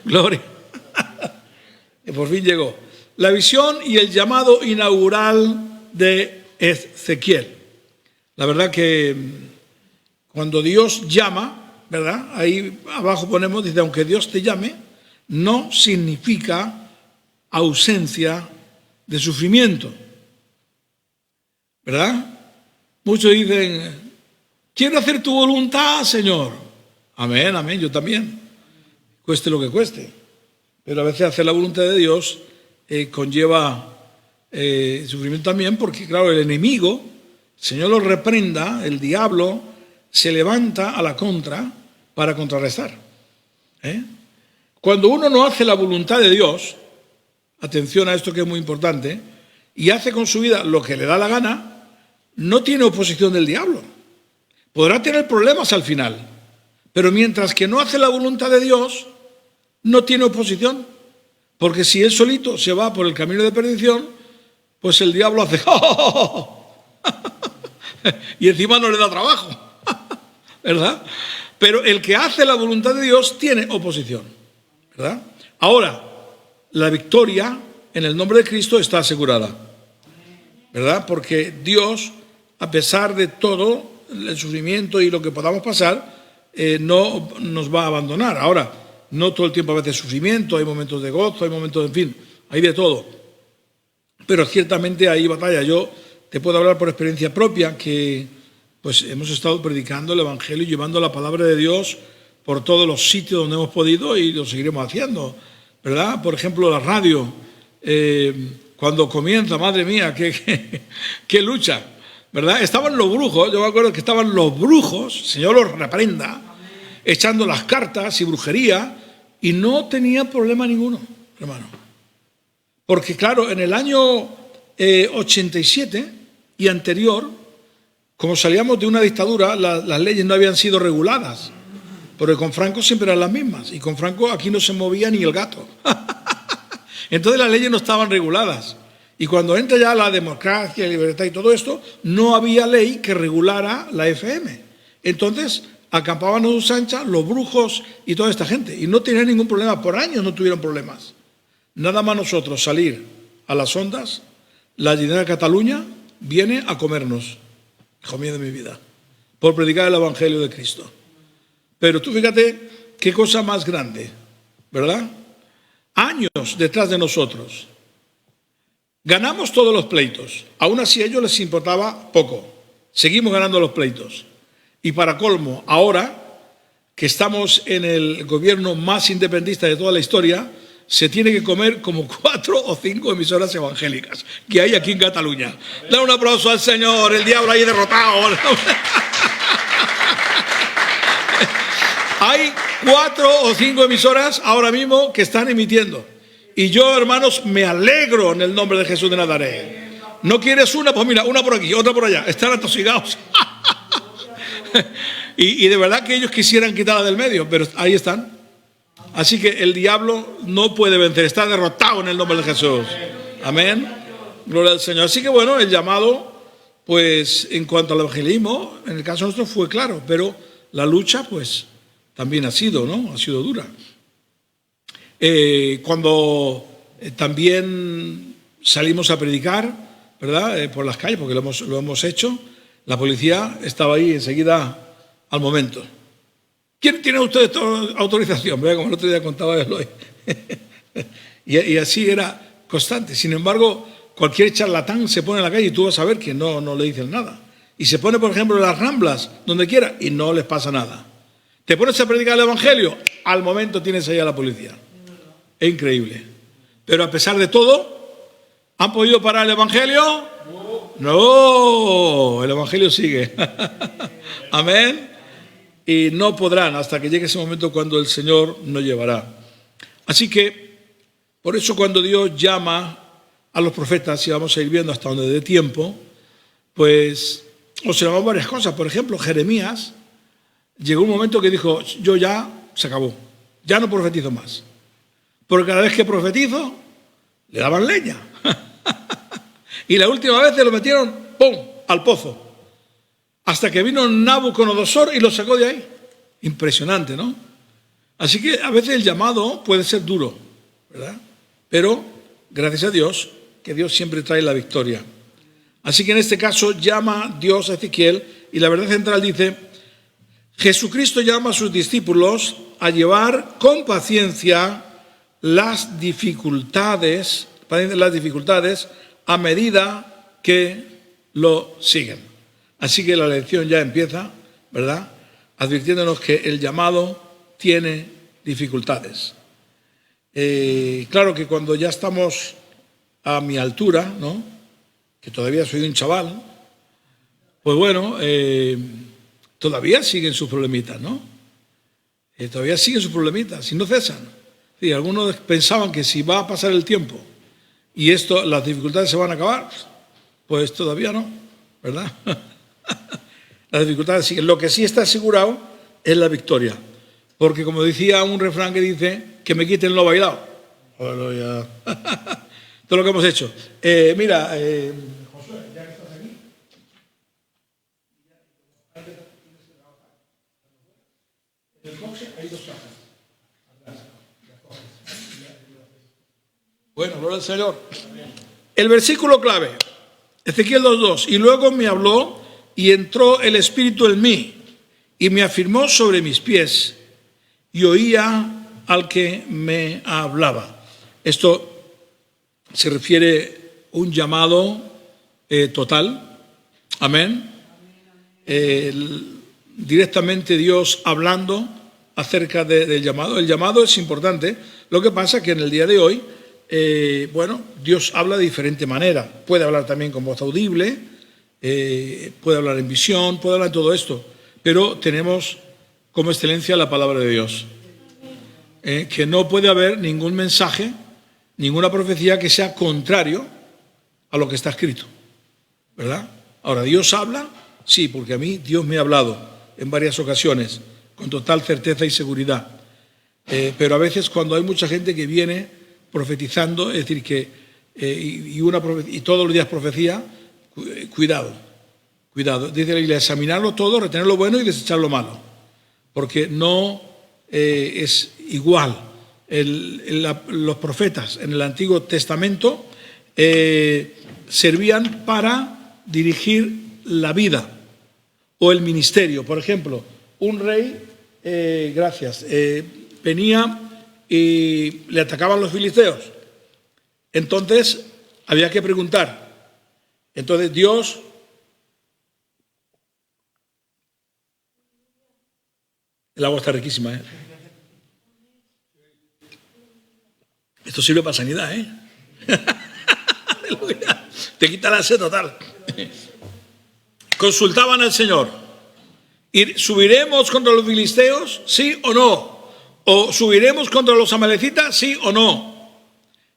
Gloria. Y por fin llegó. La visión y el llamado inaugural de Ezequiel. La verdad que cuando Dios llama, ¿verdad? Ahí abajo ponemos, dice, aunque Dios te llame, no significa ausencia de sufrimiento. ¿Verdad? Muchos dicen, quiero hacer tu voluntad, Señor. Amén, amén, yo también. Cueste lo que cueste. Pero a veces hacer la voluntad de Dios conlleva sufrimiento también, porque claro, el enemigo, el Señor lo reprenda, el diablo se levanta a la contra para contrarrestar. Cuando uno no hace la voluntad de Dios, atención a esto que es muy importante, y hace con su vida lo que le da la gana, no tiene oposición del diablo. Podrá tener problemas al final, pero mientras que no hace la voluntad de Dios, no tiene oposición. Porque si él solito se va por el camino de perdición, pues el diablo hace y encima no le da trabajo, ¿verdad? Pero el que hace la voluntad de Dios tiene oposición, ¿verdad? Ahora, la victoria en el nombre de Cristo está asegurada, ¿verdad? Porque Dios, a pesar de todo el sufrimiento y lo que podamos pasar, no nos va a abandonar. Ahora, no todo el tiempo a veces sufrimiento, hay momentos de gozo, hay momentos, en fin, hay de todo. Pero ciertamente hay batalla. Yo te puedo hablar por experiencia propia que pues hemos estado predicando el Evangelio y llevando la palabra de Dios por todos los sitios donde hemos podido y lo seguiremos haciendo, ¿verdad? Por ejemplo, la radio, cuando comienza, madre mía, qué lucha, ¿verdad? Estaban los brujos, yo me acuerdo que estaban los brujos, Señor los reprenda, echando las cartas y brujería, y no tenía problema ninguno, hermano. Porque claro, en el año 87 y anterior, como salíamos de una dictadura, las leyes no habían sido reguladas, porque con Franco siempre eran las mismas, y con Franco aquí no se movía ni el gato. Entonces las leyes no estaban reguladas. Y cuando entra ya la democracia, la libertad y todo esto, no había ley que regulara la FM. Entonces acampaban a sus anchas los brujos y toda esta gente. Y no tenían ningún problema, por años no tuvieron problemas. Nada más nosotros salir a las ondas, la Generalitat de Cataluña viene a comernos, hijo mío de mi vida, por predicar el Evangelio de Cristo. Pero tú fíjate qué cosa más grande, ¿verdad? Años detrás de nosotros. Ganamos todos los pleitos. Aún así a ellos les importaba poco. Seguimos ganando los pleitos. Y para colmo, ahora que estamos en el gobierno más independentista de toda la historia, se tiene que comer como 4 o 5 emisoras evangélicas que hay aquí en Cataluña. Da un aplauso al Señor, el diablo ahí derrotado. Hay 4 o 5 emisoras ahora mismo que están emitiendo. Y yo, hermanos, me alegro en el nombre de Jesús de Nazaret. ¿No quieres una? Pues mira, una por aquí, otra por allá. Están atosigados. y de verdad que ellos quisieran quitarla del medio, pero ahí están. Así que el diablo no puede vencer, está derrotado en el nombre de Jesús. Amén. Gloria al Señor. Así que bueno, el llamado, pues en cuanto al evangelismo, en el caso nuestro fue claro, pero la lucha, pues también ha sido, ¿no? Ha sido dura. Cuando también salimos a predicar, ¿verdad? Por las calles, porque lo hemos hecho, la policía estaba ahí enseguida al momento. ¿Quién tiene usted autorización? ¿Verdad? Como el otro día contaba Eloy. y así era constante. Sin embargo, cualquier charlatán se pone en la calle y tú vas a ver que no le dicen nada. Y se pone, por ejemplo, en las Ramblas, donde quiera, y no les pasa nada. Te pones a predicar el Evangelio, al momento tienes ahí a la policía. Es increíble. Pero a pesar de todo, ¿han podido parar el Evangelio? No, el Evangelio sigue. Amén. Y no podrán hasta que llegue ese momento cuando el Señor nos llevará. Así que, por eso cuando Dios llama a los profetas, y vamos a ir viendo hasta donde dé tiempo, pues observamos varias cosas. Por ejemplo, Jeremías llegó un momento que dijo, yo ya, se acabó, ya no profetizo más. Porque cada vez que profetizo, le daban leña. Y la última vez se lo metieron, ¡pum!, al pozo. Hasta que vino Nabucodonosor y lo sacó de ahí. Impresionante, ¿no? Así que a veces el llamado puede ser duro, ¿verdad? Pero gracias a Dios, que Dios siempre trae la victoria. Así que en este caso llama Dios a Ezequiel y la verdad central dice: Jesucristo llama a sus discípulos a llevar con paciencia las dificultades a medida que lo siguen. Así que la lección ya empieza, ¿verdad?, advirtiéndonos que el llamado tiene dificultades. Claro que cuando ya estamos a mi altura, ¿no?, que todavía soy un chaval, pues bueno, todavía siguen sus problemitas, ¿no? Todavía siguen sus problemitas y no cesan. Sí, algunos pensaban que si va a pasar el tiempo y las dificultades se van a acabar, pues todavía no, ¿verdad? Las dificultades siguen. Lo que sí está asegurado es la victoria. Porque como decía un refrán que dice, que me quiten lo bailado. Bueno, ya. Todo lo que hemos hecho. Mira, Josué, ya que estás aquí. En el boxe hay 2 cajas. Bueno, gloria al Señor. El versículo clave, Ezequiel 2:2. Y luego me habló y entró el Espíritu en mí y me afirmó sobre mis pies y oía al que me hablaba. Esto se refiere a un llamado total. Amén. Directamente Dios hablando acerca del llamado. El llamado es importante. Lo que pasa es que en el día de hoy, Dios habla de diferente manera. Puede hablar también con voz audible, puede hablar en visión, puede hablar en todo esto. Pero tenemos como excelencia la palabra de Dios. Que no puede haber ningún mensaje, ninguna profecía que sea contrario a lo que está escrito, ¿verdad? Ahora, ¿Dios habla? Sí, porque a mí Dios me ha hablado en varias ocasiones, con total certeza y seguridad. Pero a veces cuando hay mucha gente que viene profetizando, es decir, que y todos los días profecía, cuidado. Dice la Biblia, examinarlo todo, retener lo bueno y desechar lo malo. Porque no es igual. Los profetas en el Antiguo Testamento servían para dirigir la vida o el ministerio. Por ejemplo, un rey, venía y le atacaban los filisteos. Entonces había que preguntar. Entonces Dios... El agua está riquísima, ¿eh? Esto sirve para sanidad, ¿eh? Te quita la sed total. Consultaban al Señor. ¿Subiremos contra los filisteos? ¿Sí o no? ¿O subiremos contra los amalecitas? ¿Sí o no?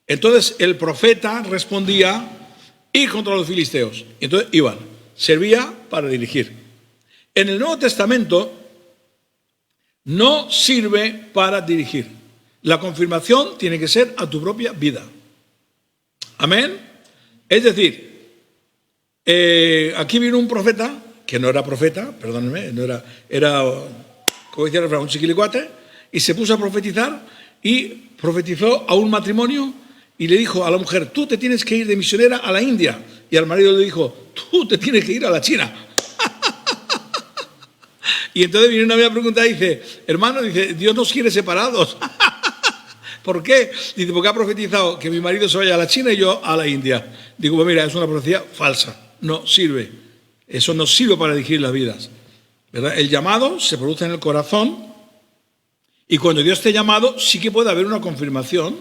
Entonces el profeta respondía: ir contra los filisteos. Entonces iban. Servía para dirigir. En el Nuevo Testamento no sirve para dirigir. La confirmación tiene que ser a tu propia vida. Amén. Es decir, aquí vino un profeta, que no era profeta, perdónenme, era como decía el refrán, un chiquilicuate, y se puso a profetizar y profetizó a un matrimonio y le dijo a la mujer: tú te tienes que ir de misionera a la India. Y al marido le dijo: tú te tienes que ir a la China. Y entonces viene una vez a preguntar y dice: hermano, dice, Dios nos quiere separados. ¿Por qué? Dice: porque ha profetizado que mi marido se vaya a la China y yo a la India. Digo: pues mira, es una profecía falsa, no sirve. Eso no sirve para dirigir las vidas, ¿verdad? El llamado se produce en el corazón y cuando Dios te ha llamado sí que puede haber una confirmación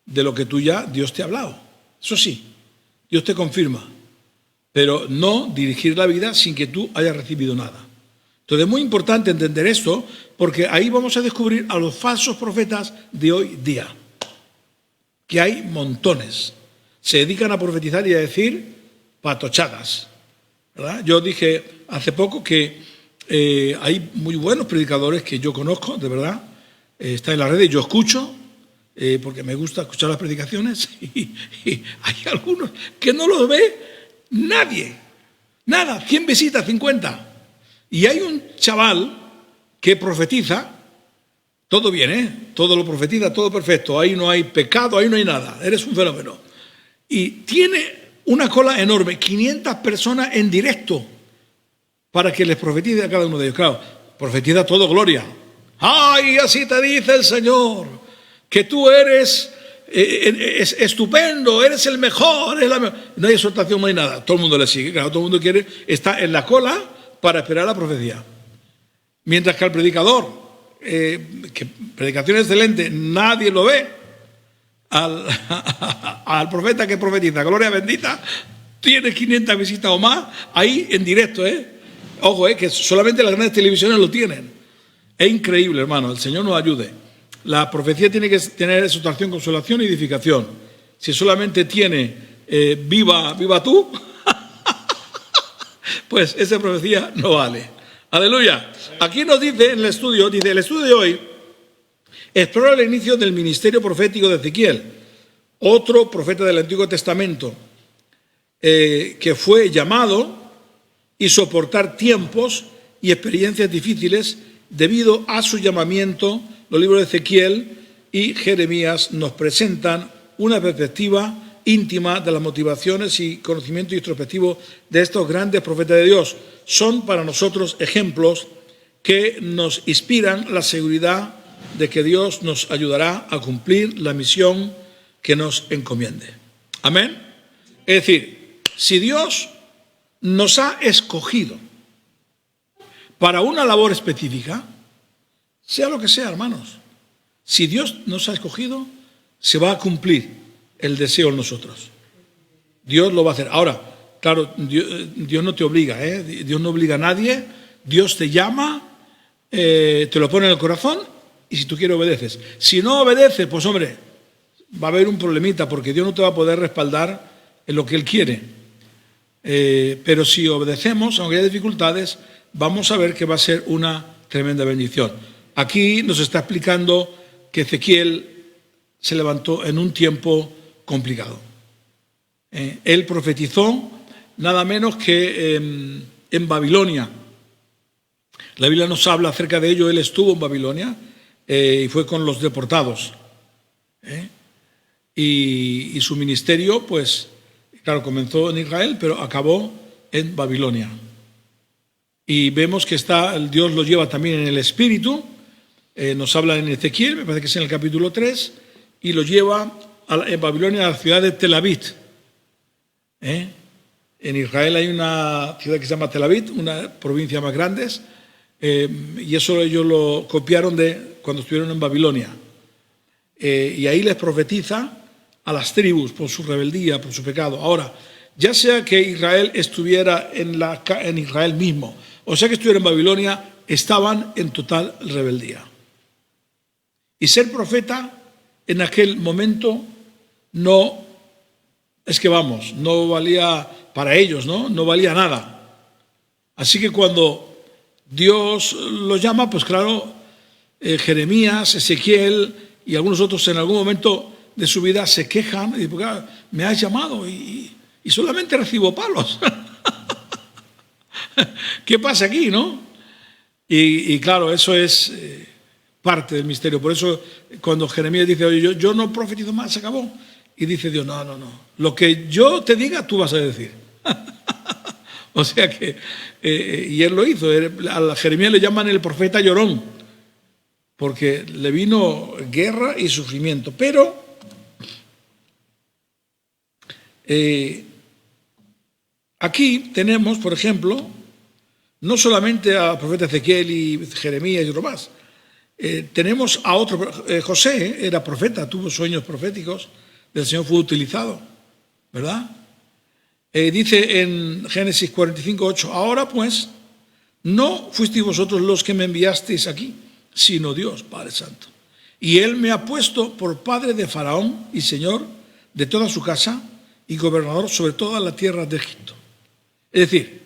de lo que Dios te ha hablado. Eso sí, Dios te confirma, pero no dirigir la vida sin que tú hayas recibido nada. Entonces es muy importante entender esto, porque ahí vamos a descubrir a los falsos profetas de hoy día, que hay montones. Se dedican a profetizar y a decir patochadas, ¿verdad? Yo dije hace poco que hay muy buenos predicadores que yo conozco, de verdad, está en las redes, yo escucho, porque me gusta escuchar las predicaciones, y hay algunos que no los ve nadie, nada, 100 visitas, 50. Y hay un chaval que profetiza Todo bien, ¿eh? Todo lo profetiza, todo perfecto. Ahí no hay pecado, ahí no hay nada. Eres un fenómeno. Y tiene una cola enorme, 500 personas en directo para que les profetice a cada uno de ellos. Claro, profetiza todo, gloria. ¡Ay, así te dice el Señor! Que tú eres estupendo, eres el mejor. No hay exhortación, no hay nada. Todo el mundo le sigue. Claro, todo el mundo quiere, está en la cola para esperar la profecía. Mientras que al predicador, que predicación excelente, nadie lo ve. Al profeta que profetiza, gloria bendita, tiene 500 visitas o más, ahí en directo, Ojo, que solamente las grandes televisiones lo tienen. Es increíble, hermano, el Señor nos ayude. La profecía tiene que tener exhortación, consolación y edificación. Si solamente tiene viva tú, pues esa profecía no vale. Aleluya. Aquí nos dice en el estudio de hoy, explora el inicio del ministerio profético de Ezequiel, otro profeta del Antiguo Testamento, que fue llamado y soportar tiempos y experiencias difíciles debido a su llamamiento. Los libros de Ezequiel y Jeremías nos presentan una perspectiva íntima de las motivaciones y conocimiento introspectivo de estos grandes profetas de Dios. Son para nosotros ejemplos que nos inspiran la seguridad de que Dios nos ayudará a cumplir la misión que nos encomiende. Amén. Es decir, si Dios nos ha escogido para una labor específica, sea lo que sea, hermanos, si Dios nos ha escogido, se va a cumplir el deseo en nosotros. Dios lo va a hacer. Ahora, claro, Dios no te obliga, Dios no obliga a nadie. Dios te llama, te lo pone en el corazón y si tú quieres obedeces. Si no obedeces, pues hombre, va a haber un problemita porque Dios no te va a poder respaldar en lo que Él quiere. Pero si obedecemos, aunque haya dificultades, vamos a ver que va a ser una tremenda bendición. Aquí nos está explicando que Ezequiel se levantó en un tiempo complicado. Él profetizó nada menos que en Babilonia. La Biblia nos habla acerca de ello. Él estuvo en Babilonia y fue con los deportados. Y su ministerio, pues, claro, comenzó en Israel, pero acabó en Babilonia. Y vemos que Dios lo lleva también en el espíritu. Nos habla en Ezequiel, me parece que es en el capítulo 3, y lo lleva en Babilonia a la ciudad de Tel Aviv. En Israel hay una ciudad que se llama Tel Aviv, una provincia más grande, y eso ellos lo copiaron de cuando estuvieron en Babilonia. Y ahí les profetiza a las tribus por su rebeldía, por su pecado. Ahora, ya sea que Israel estuviera en Israel mismo, o sea que estuviera en Babilonia, estaban en total rebeldía. Y ser profeta en aquel momento no valía para ellos, no valía nada. Así que cuando Dios los llama, pues claro, Jeremías, Ezequiel y algunos otros en algún momento de su vida se quejan y dicen, me has llamado y solamente recibo palos. ¿Qué pasa aquí, no? Y claro, eso es parte del misterio. Por eso cuando Jeremías dice, oye, yo no profetizo más, se acabó. Y dice Dios, no. Lo que yo te diga, tú vas a decir. O sea que, y él lo hizo. A Jeremías le llaman el profeta llorón, porque le vino guerra y sufrimiento. Pero aquí tenemos, por ejemplo, no solamente a profeta Ezequiel y Jeremías y otro más. Tenemos a otro, José era profeta, tuvo sueños proféticos, el Señor fue utilizado, ¿verdad? Dice en Génesis 45:8, ahora pues, no fuisteis vosotros los que me enviasteis aquí, sino Dios, Padre Santo. Y Él me ha puesto por padre de Faraón y señor de toda su casa y gobernador sobre toda la tierra de Egipto. Es decir,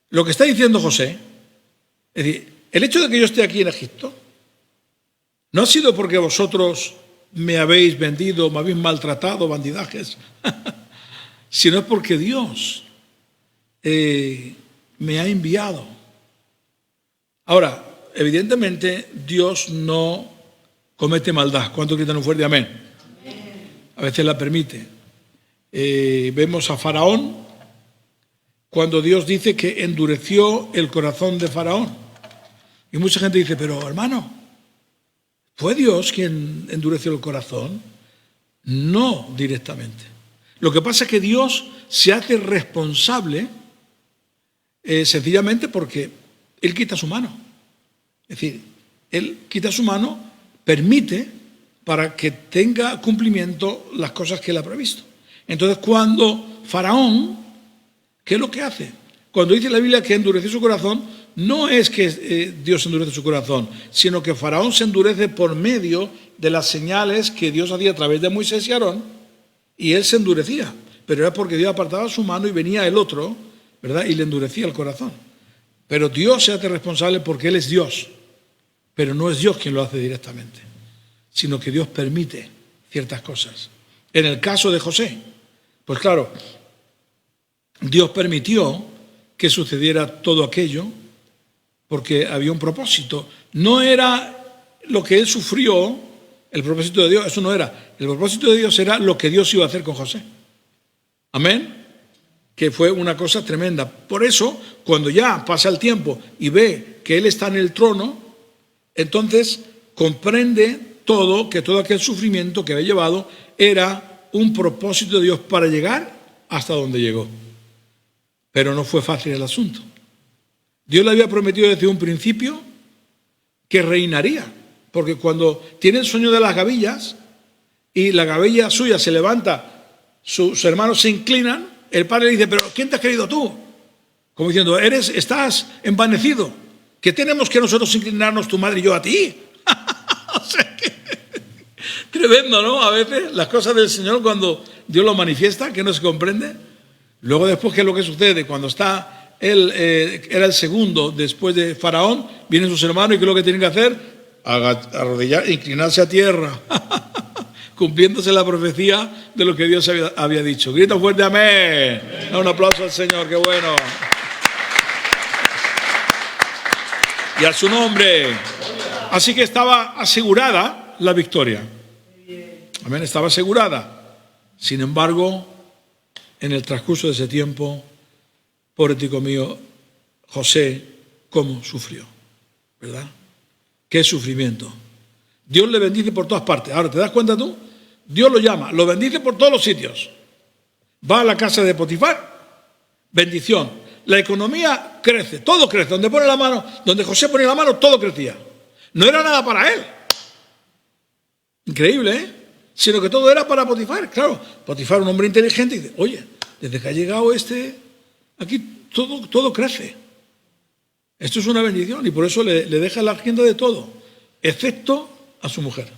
lo que está diciendo José, es decir, el hecho de que yo esté aquí en Egipto, no ha sido porque vosotros me habéis vendido, me habéis maltratado, bandidajes, sino es porque Dios me ha enviado. Ahora, evidentemente, Dios no comete maldad. ¿Cuántos gritan un fuerte amén? A veces la permite. Vemos a Faraón cuando Dios dice que endureció el corazón de Faraón. Y mucha gente dice, pero hermano, ¿fue Dios quien endureció el corazón? No directamente. Lo que pasa es que Dios se hace responsable sencillamente porque Él quita su mano. Es decir, Él quita su mano, permite para que tenga cumplimiento las cosas que Él ha previsto. Entonces, cuando Faraón, ¿qué es lo que hace? Cuando dice la Biblia que endureció su corazón, no es que Dios endurece su corazón, sino que Faraón se endurece por medio de las señales que Dios hacía a través de Moisés y Aarón, y él se endurecía. Pero era porque Dios apartaba su mano y venía el otro, ¿verdad? Y le endurecía el corazón. Pero Dios se hace responsable porque Él es Dios. Pero no es Dios quien lo hace directamente, sino que Dios permite ciertas cosas. En el caso de José, pues claro, Dios permitió que sucediera todo aquello porque había un propósito. No era lo que él sufrió, el propósito de Dios, eso no era. El propósito de Dios era lo que Dios iba a hacer con José. Amén. Que fue una cosa tremenda. Por eso, cuando ya pasa el tiempo y ve que él está en el trono, entonces comprende que todo aquel sufrimiento que había llevado era un propósito de Dios para llegar hasta donde llegó. Pero no fue fácil el asunto. Dios le había prometido desde un principio que reinaría, porque cuando tiene el sueño de las gavillas y la gavilla suya se levanta, sus hermanos se inclinan, el padre le dice, pero ¿quién te has creído tú? Como diciendo, estás envanecido, que tenemos que nosotros inclinarnos tu madre y yo a ti. O sea que, tremendo, ¿no? A veces las cosas del Señor cuando Dios lo manifiesta, que no se comprende. Luego después, ¿qué es lo que sucede? Cuando está él, era el segundo después de Faraón, vienen sus hermanos y ¿qué es lo que tienen que hacer? Arrodillar, inclinarse a tierra, cumpliéndose la profecía de lo que Dios había dicho. Grita fuerte, amén. Da un aplauso al Señor, qué bueno. Y a su nombre. Así que estaba asegurada la victoria. Amén, estaba asegurada. Sin embargo, en el transcurso de ese tiempo, pobre tico mío, José, cómo sufrió, ¿verdad? Qué sufrimiento. Dios le bendice por todas partes. Ahora, ¿te das cuenta tú? Dios lo llama, lo bendice por todos los sitios. Va a la casa de Potifar, bendición. La economía crece, todo crece. Donde pone la mano, donde José ponía la mano, todo crecía. No era nada para él. Increíble, ¿eh? Sino que todo era para Potifar. Claro, Potifar, un hombre inteligente, dice, oye, desde que ha llegado aquí todo crece. Esto es una bendición y por eso le deja la rienda de todo, excepto a su mujer.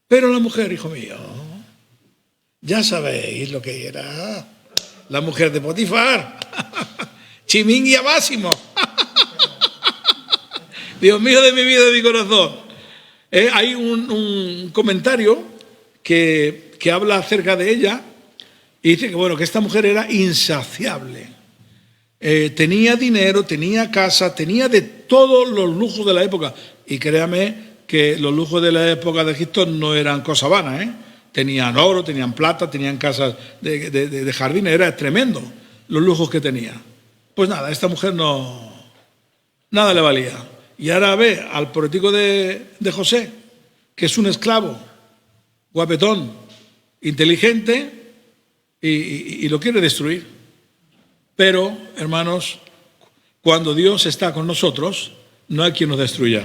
Pero la mujer, hijo mío, ya sabéis lo que era la mujer de Potifar. Chiminguia máximo. Dios mío de mi vida, de mi corazón. Hay un comentario que habla acerca de ella y dice que esta mujer era insaciable. Tenía dinero, tenía casa, tenía de todos los lujos de la época. Y créame que los lujos de la época de Egipto no eran cosa vana, ¿eh? Tenían oro, tenían plata, tenían casas de jardín, era tremendo los lujos que tenía. Pues nada, esta mujer nada le valía. Y ahora ve al político de José, que es un esclavo, guapetón, inteligente, y lo quiere destruir. Pero, hermanos, cuando Dios está con nosotros, no hay quien nos destruya.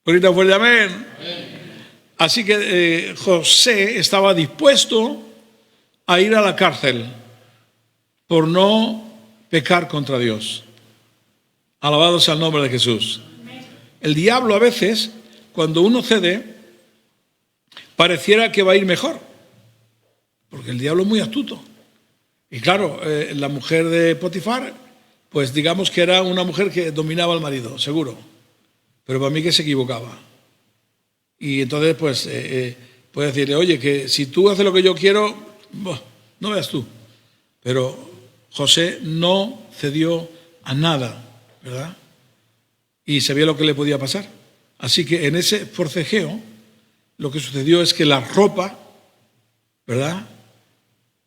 Ahorita fuerte, amén. Así que José estaba dispuesto a ir a la cárcel por no pecar contra Dios. Alabado sea el nombre de Jesús. El diablo a veces, cuando uno cede, pareciera que va a ir mejor, porque el diablo es muy astuto. Y claro, la mujer de Potifar, pues digamos que era una mujer que dominaba al marido, seguro. Pero para mí que se equivocaba. Y entonces, pues, puede decirle, oye, que si tú haces lo que yo quiero, no veas tú. Pero José no cedió a nada, ¿verdad? Y sabía lo que le podía pasar. Así que en ese forcejeo, lo que sucedió es que la ropa, ¿verdad?,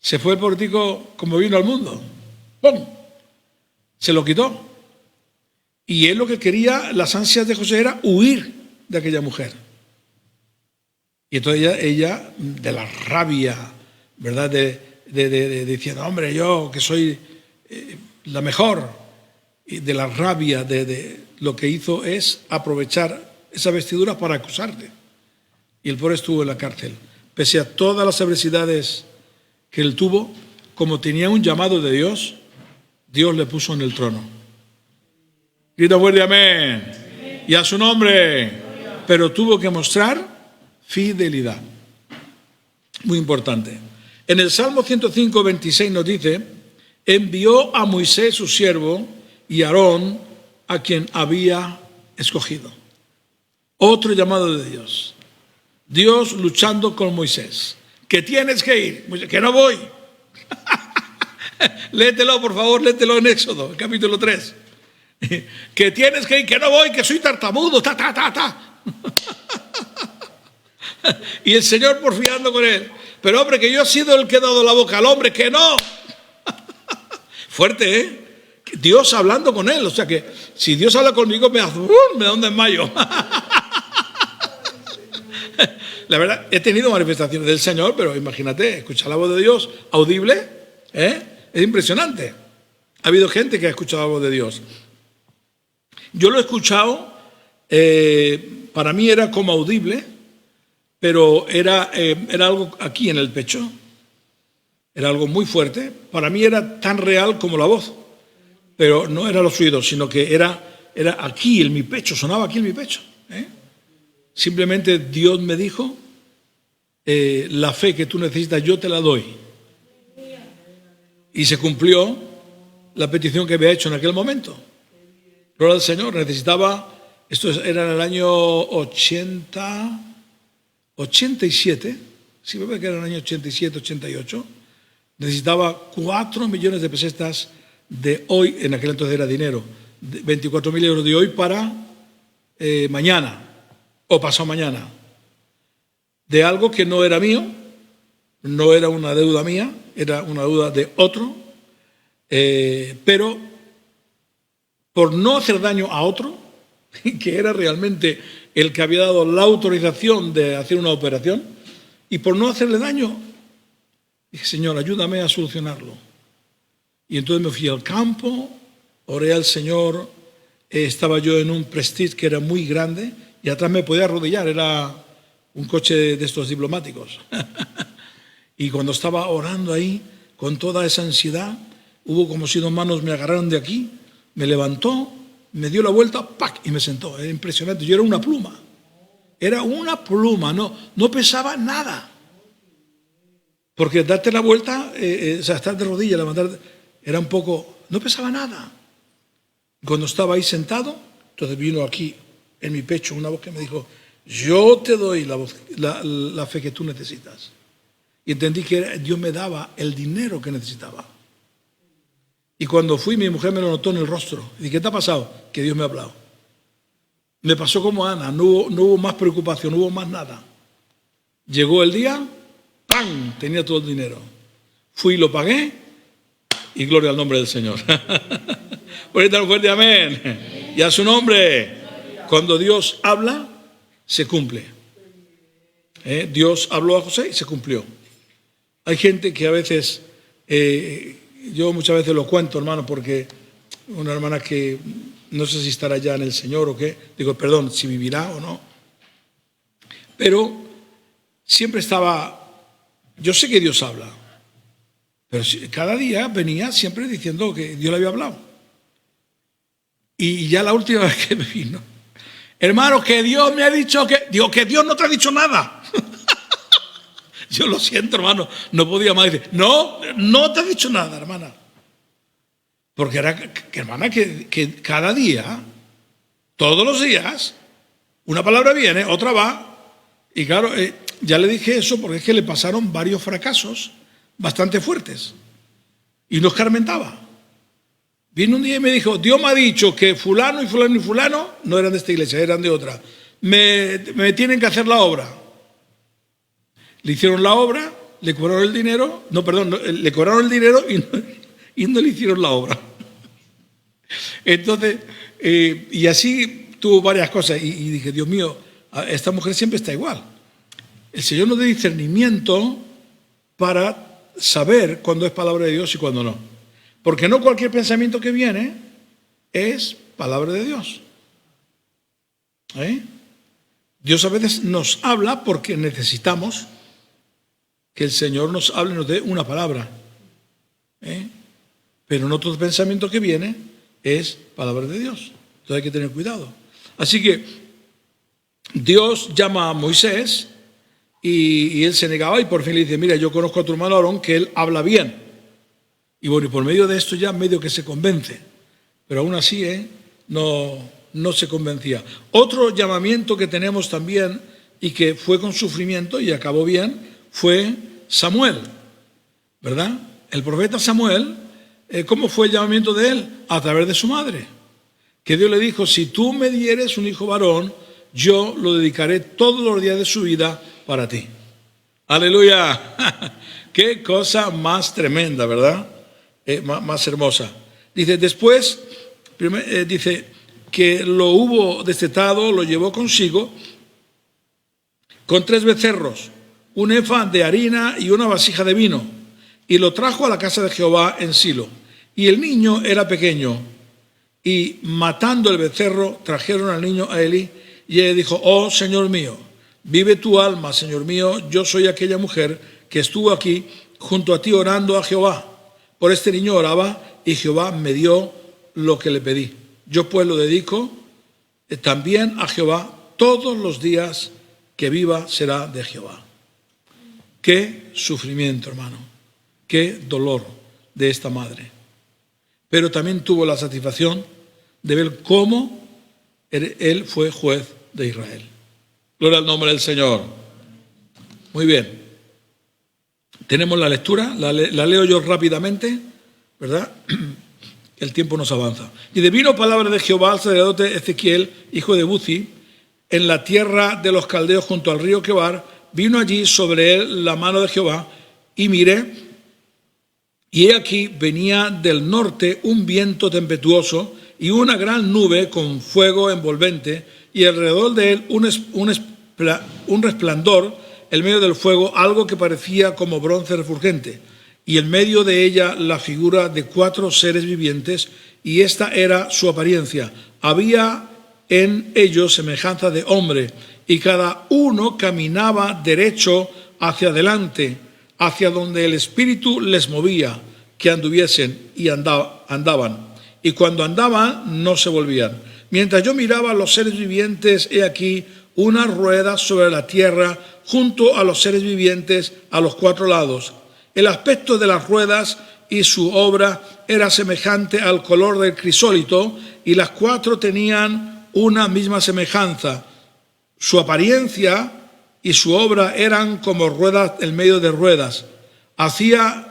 se fue el político como vino al mundo. ¡Pum! Se lo quitó. Y él lo que quería, las ansias de José era huir de aquella mujer. Y entonces ella de la rabia, ¿verdad?, de diciendo, hombre, yo que soy la mejor, y de la rabia, lo que hizo es aprovechar esa vestidura para acusarle. Y el pobre estuvo en la cárcel. Pese a todas las adversidades que él tuvo, como tenía un llamado de Dios, Dios le puso en el trono. Grita fuerte amén. Y a su nombre. Pero tuvo que mostrar fidelidad. Muy importante. En el Salmo 105, 26 nos dice, envió a Moisés su siervo y a Aarón a quien había escogido. Otro llamado de Dios. Dios luchando con Moisés. Que tienes que ir. Moisés, que no voy. Léetelo, por favor, léetelo en Éxodo, capítulo 3. Que tienes que ir, que no voy, que soy tartamudo, Y el Señor porfiando con él. Pero hombre, que yo he sido el que he dado la boca al hombre, que no. Fuerte, ¿eh? Dios hablando con él. O sea que si Dios habla conmigo, me da un desmayo. La verdad, he tenido manifestaciones del Señor, pero imagínate, escuchar la voz de Dios audible, es impresionante. Ha habido gente que ha escuchado la voz de Dios. Yo lo he escuchado, para mí era como audible, pero era algo aquí en el pecho. Era algo muy fuerte. Para mí era tan real como la voz, pero no era los oídos, sino que era aquí en mi pecho, sonaba aquí en mi pecho. Simplemente Dios me dijo, la fe que tú necesitas yo te la doy. Y se cumplió la petición que había hecho en aquel momento. Gloria al Señor, necesitaba, esto era en el año 87, sí, me parece que era en el año 87, 88, necesitaba 4 millones de pesetas de hoy, en aquel entonces era dinero, 24.000 euros de hoy para mañana o pasado mañana, de algo que no era mío, no era una deuda mía, era una deuda de otro, pero por no hacer daño a otro, que era realmente el que había dado la autorización de hacer una operación, y por no hacerle daño, dije, Señor, ayúdame a solucionarlo. Y entonces me fui al campo, oré al Señor, estaba yo en un Prestige que era muy grande, y atrás me podía arrodillar, era un coche de estos diplomáticos. Y cuando estaba orando ahí, con toda esa ansiedad, hubo como si 2 manos me agarraran de aquí, me levantó, me dio la vuelta, ¡pac!, y me sentó. Era impresionante. Yo era una pluma. Era una pluma, no pesaba nada. Porque darte la vuelta, o sea, estar de rodillas, levantar, era un poco, no pesaba nada. Cuando estaba ahí sentado, entonces vino aquí en mi pecho una voz que me dijo, yo te doy la fe que tú necesitas. Y entendí que Dios me daba el dinero que necesitaba. Y cuando fui, mi mujer me lo notó en el rostro. Y dije, ¿qué te ha pasado? Que Dios me ha hablado. Me pasó como a Ana, no hubo más preocupación, no hubo más nada. Llegó el día, ¡pam!, tenía todo el dinero. Fui y lo pagué, y gloria al nombre del Señor. Por ahí tan fuerte, amén. Y a su nombre, cuando Dios habla, se cumple. Dios habló a José y se cumplió. Hay gente que a veces, yo muchas veces lo cuento, hermano, porque una hermana que no sé si estará ya en el Señor o qué, digo, perdón, si vivirá o no, pero siempre estaba, yo sé que Dios habla, pero cada día venía siempre diciendo que Dios le había hablado. Y ya la última vez que me vino, hermano, que Dios me ha dicho que, digo, que Dios no te ha dicho nada. Yo lo siento, hermano, no podía más decir, no te ha dicho nada, hermana. Porque era, hermana, que cada día, todos los días, una palabra viene, otra va. Y claro, ya le dije eso porque es que le pasaron varios fracasos bastante fuertes. Y no escarmentaba. Vino un día y me dijo, Dios me ha dicho que fulano y fulano y fulano no eran de esta iglesia, eran de otra. me tienen que hacer la obra. Le hicieron la obra, le cobraron el dinero, le cobraron el dinero y no le hicieron la obra. Entonces, y así tuvo varias cosas. Y dije, Dios mío, esta mujer siempre está igual. El Señor nos da discernimiento para saber cuándo es palabra de Dios y cuándo no. Porque no cualquier pensamiento que viene es palabra de Dios. Dios a veces nos habla porque necesitamos que el Señor nos hable y nos dé una palabra. Pero no todo pensamiento que viene es palabra de Dios. Entonces hay que tener cuidado. Así que Dios llama a Moisés y él se negaba y por fin le dice, mira, yo conozco a tu hermano Aarón que él habla bien. Y bueno, y por medio de esto ya medio que se convence. Pero aún así no se convencía. Otro llamamiento que tenemos también y que fue con sufrimiento y acabó bien fue Samuel, ¿verdad? El profeta Samuel, ¿cómo fue el llamamiento de él? A través de su madre. Que Dios le dijo, si tú me dieres un hijo varón, yo lo dedicaré todos los días de su vida para ti. ¡Aleluya! Qué cosa más tremenda, ¿verdad? Más hermosa. Dice, después, dice que lo hubo destetado, lo llevó consigo con 3 becerros, un efa de harina y una vasija de vino, y lo trajo a la casa de Jehová en Silo. Y el niño era pequeño, y matando el becerro, trajeron al niño a Elí, y ella dijo, oh Señor mío, vive tu alma, Señor mío, yo soy aquella mujer que estuvo aquí junto a ti orando a Jehová. Por este niño oraba, y Jehová me dio lo que le pedí. Yo pues lo dedico también a Jehová, todos los días que viva será de Jehová. Qué sufrimiento, hermano, qué dolor de esta madre. Pero también tuvo la satisfacción de ver cómo él fue juez de Israel. Gloria al nombre del Señor. Muy bien. Tenemos la lectura, la leo yo rápidamente, ¿verdad? El tiempo nos avanza. Y vino palabra de Jehová al sacerdote Ezequiel, hijo de Buzi, en la tierra de los caldeos junto al río Quebar. Vino allí sobre él la mano de Jehová, y miré, y he aquí venía del norte un viento tempestuoso y una gran nube con fuego envolvente, y alrededor de él un resplandor en medio del fuego, algo que parecía como bronce refulgente, y en medio de ella la figura de 4 seres vivientes, y esta era su apariencia. Había en ellos semejanza de hombre, y cada uno caminaba derecho hacia adelante, hacia donde el Espíritu les movía, que anduviesen, y andaban. Y cuando andaban, no se volvían. Mientras yo miraba a los seres vivientes, he aquí una rueda sobre la tierra, junto a los seres vivientes a los 4 lados. El aspecto de las ruedas y su obra era semejante al color del crisólito, y las 4 tenían una misma semejanza. Su apariencia y su obra eran como ruedas en medio de ruedas. Hacia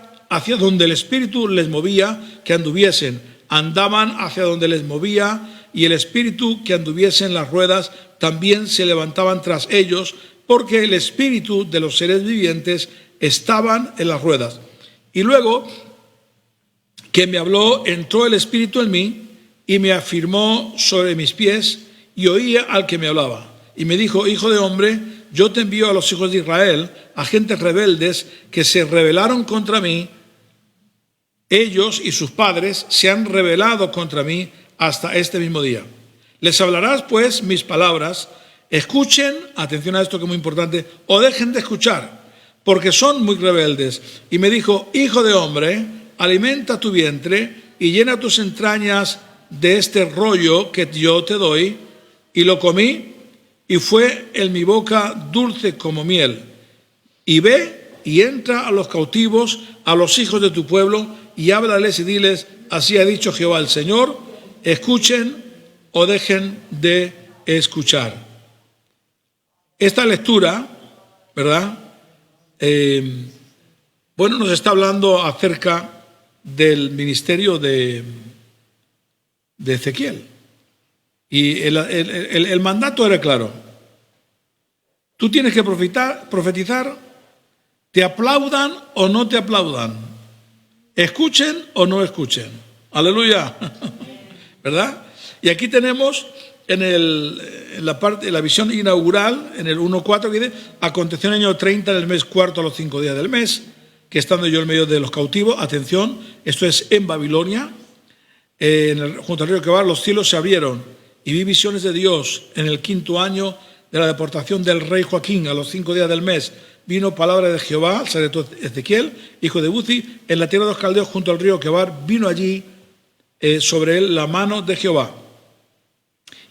donde el Espíritu les movía, que anduviesen. Andaban hacia donde les movía, y el Espíritu que anduviese en las ruedas también se levantaban tras ellos, porque el Espíritu de los seres vivientes estaban en las ruedas. Y luego que me habló, entró el Espíritu en mí, y me afirmó sobre mis pies, y oía al que me hablaba. Y me dijo, hijo de hombre, yo te envío a los hijos de Israel, a gentes rebeldes que se rebelaron contra mí. Ellos y sus padres se han rebelado contra mí hasta este mismo día. Les hablarás pues mis palabras, escuchen, atención a esto que es muy importante, o dejen de escuchar, porque son muy rebeldes. Y me dijo, hijo de hombre, alimenta tu vientre y llena tus entrañas de este rollo que yo te doy. Y lo comí, y fue en mi boca dulce como miel. Y ve y entra a los cautivos, a los hijos de tu pueblo, y háblales y diles, así ha dicho Jehová el Señor, escuchen o dejen de escuchar. Esta lectura, ¿verdad? Nos está hablando acerca del ministerio de Ezequiel. Y el mandato era claro. Tú tienes que profetizar, te aplaudan o no te aplaudan, escuchen o no escuchen. Aleluya. ¿Verdad? Y aquí tenemos en la visión inaugural, en el 1.4, que dice: aconteció en el año 30, en el mes cuarto, a los 5 días del mes, que estando yo en medio de los cautivos, atención, esto es en Babilonia, junto al río Quebar, los cielos se abrieron y vi visiones de Dios. En el 5.º año de la deportación del rey Joaquín, a los 5 días del mes, vino palabra de Jehová al sacerdote Ezequiel, hijo de Buzi, en la tierra de los caldeos, junto al río Quebar, vino allí sobre él la mano de Jehová.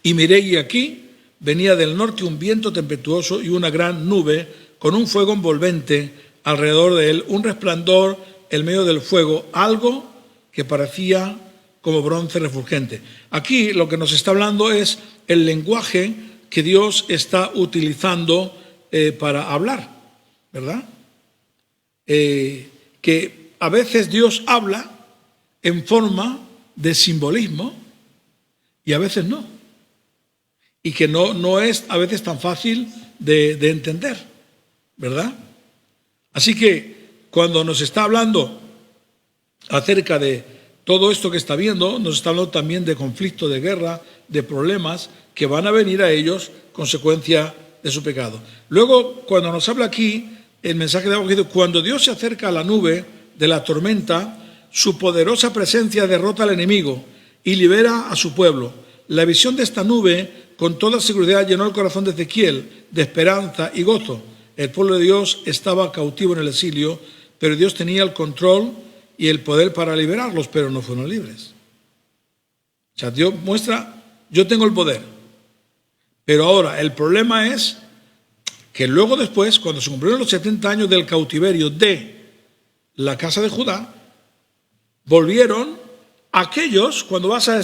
Y miré, y aquí venía del norte un viento tempestuoso y una gran nube con un fuego envolvente alrededor de él, un resplandor en medio del fuego, algo que parecía como bronce refulgente. Aquí lo que nos está hablando es el lenguaje que Dios está utilizando para hablar, ¿verdad? Que a veces Dios habla en forma de simbolismo y a veces no. Y que no es a veces tan fácil de entender, ¿verdad? Así que cuando nos está hablando acerca de todo esto que está viendo, nos está hablando también de conflicto, de guerra, de problemas que van a venir a ellos consecuencia de su pecado. Luego, cuando nos habla aquí, el mensaje de abajo dice: cuando Dios se acerca a la nube de la tormenta, su poderosa presencia derrota al enemigo y libera a su pueblo. La visión de esta nube con toda seguridad llenó el corazón de Ezequiel de esperanza y gozo. El pueblo de Dios estaba cautivo en el exilio, pero Dios tenía el control y el poder para liberarlos, pero no fueron libres. O sea, Dios muestra: yo tengo el poder. Pero ahora el problema es que luego después, cuando se cumplieron los 70 años del cautiverio de la casa de Judá, volvieron aquellos, cuando vas a a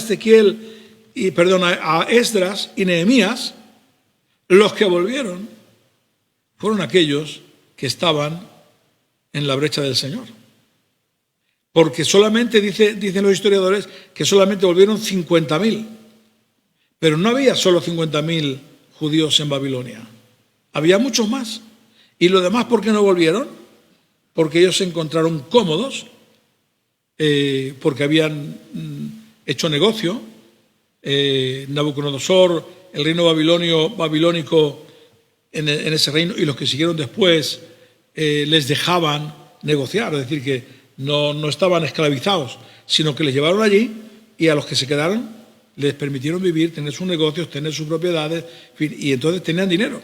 Esdras y Nehemías, los que volvieron fueron aquellos que estaban en la brecha del Señor. Porque solamente, dicen los historiadores, que solamente volvieron 50.000. Pero no había solo 50.000 judíos en Babilonia. Había muchos más. ¿Y los demás por qué no volvieron? Porque ellos se encontraron cómodos, porque habían hecho negocio. Nabucodonosor, el reino babilónico en ese reino, y los que siguieron después les dejaban negociar, es decir, que no estaban esclavizados, sino que les llevaron allí, y a los que se quedaron les permitieron vivir, tener sus negocios, tener sus propiedades, en fin, y entonces tenían dinero.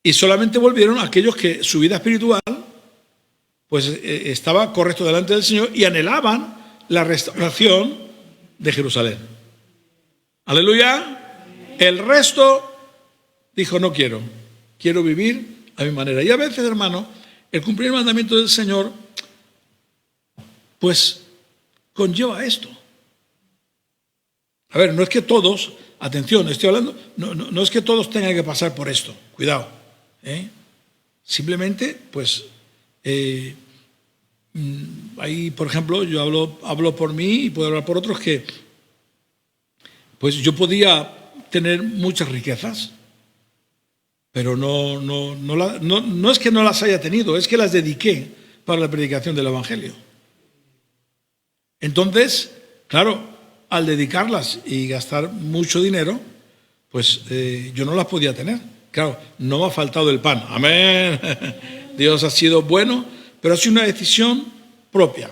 Y solamente volvieron aquellos que su vida espiritual pues estaba correcto delante del Señor y anhelaban la restauración de Jerusalén. Aleluya. El resto dijo: no quiero vivir a mi manera. Y a veces, hermano, el cumplir el mandamiento del Señor pues conlleva esto. A ver, no es que todos, atención, estoy hablando, no es que todos tengan que pasar por esto, cuidado, simplemente pues ahí, por ejemplo, yo hablo por mí y puedo hablar por otros, que pues yo podía tener muchas riquezas, pero no es que no las haya tenido, es que las dediqué para la predicación del Evangelio. Entonces, claro, al dedicarlas y gastar mucho dinero, pues yo no las podía tener. Claro, no me ha faltado el pan. Amén. Dios ha sido bueno, pero ha sido una decisión propia.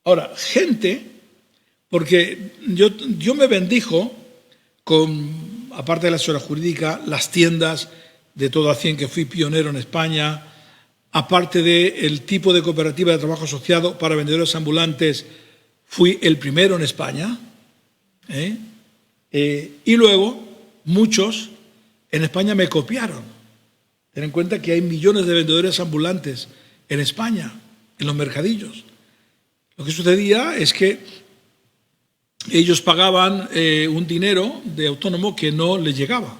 Ahora, gente, porque yo me bendijo con, aparte de la esfera jurídica, las tiendas de todo a 100 que fui pionero en España, aparte del tipo de cooperativa de trabajo asociado para vendedores ambulantes, fui el primero en España, y luego muchos en España me copiaron. Ten en cuenta que hay millones de vendedores ambulantes en España, en los mercadillos. Lo que sucedía es que ellos pagaban un dinero de autónomo que no les llegaba.